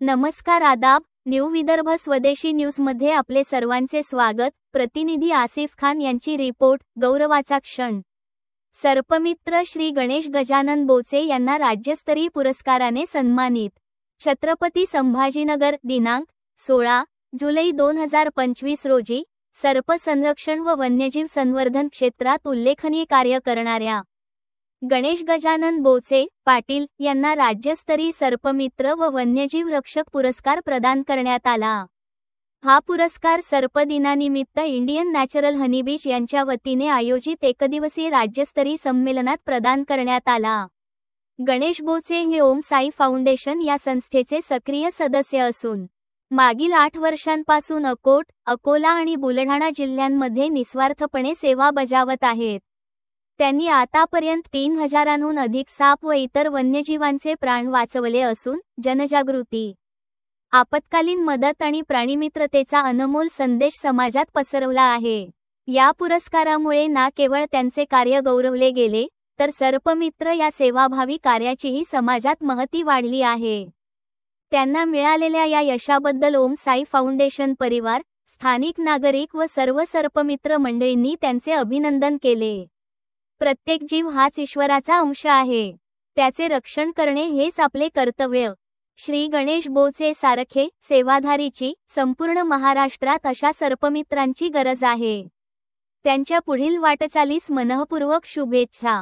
नमस्कार आदाब, न्यू विदर्भ स्वदेशी न्यूजमध्ये आपले सर्वांचे स्वागत। प्रतिनिधी आसिफ खान यांची रिपोर्ट। गौरवाचा क्षण। सर्पमित्र श्री गणेश गजानन बोचे यांना राज्यस्तरीय पुरस्काराने सन्मानित। छत्रपती संभाजीनगर दिनांक 16 जुलै 2025 रोजी सर्प संरक्षण व वन्यजीव संवर्धन क्षेत्रात उल्लेखनीय कार्य करणाऱ्या गणेश गजानन बोचे पाटील यांना राज्यस्तरीय सर्पमित्र व वन्यजीव रक्षक पुरस्कार प्रदान करण्यात आला। हा पुरस्कार सर्प दिनानिमित्त इंडियन नॅचरल हनीबीच यांच्या वतीने आयोजित एकदिवसीय राज्यस्तरीय संमेलनात प्रदान करण्यात आला। गणेश बोचे हे ओम साई फाउंडेशन या संस्थेचे सक्रिय सदस्य असून मागील 8 वर्षांपासून अकोट, अकोला आणि बुलढाणा जिल्ह्यांमध्ये निस्वार्थपणे सेवा बजावत आहेत। त्यांनी आतापर्यंत 3000हून अधिक साप व इतर वन्यजीवांचे प्राण वाचवले असून जनजागृती, आपत्कालीन मदत आणि प्राणीमित्रतेचा अनमोल संदेश समाजात पसरवला आहे। या पुरस्कारामुळे ना केवळ त्यांचे कार्य गौरवले गेले, तर सर्पमित्र या सेवाभावी कार्याचीही समाजात महती वाढली आहे। त्यांना मिळालेल्या या यशाबद्दल ओम साई फाउंडेशन परिवार, स्थानिक नागरिक व सर्व सर्पमित्र मंडळींनी त्यांचे अभिनंदन केले। प्रत्येक जीव हाच ईश्वराचा अंश आहे, त्याचे रक्षण करणे हेच आपले कर्तव्य। श्री गणेश बोचे सारखे सेवाधारीची संपूर्ण महाराष्ट्रात अशा सर्पमित्रांची गरज आहे। त्यांच्या पुढील वाटचालीस मनःपूर्वक शुभेच्छा।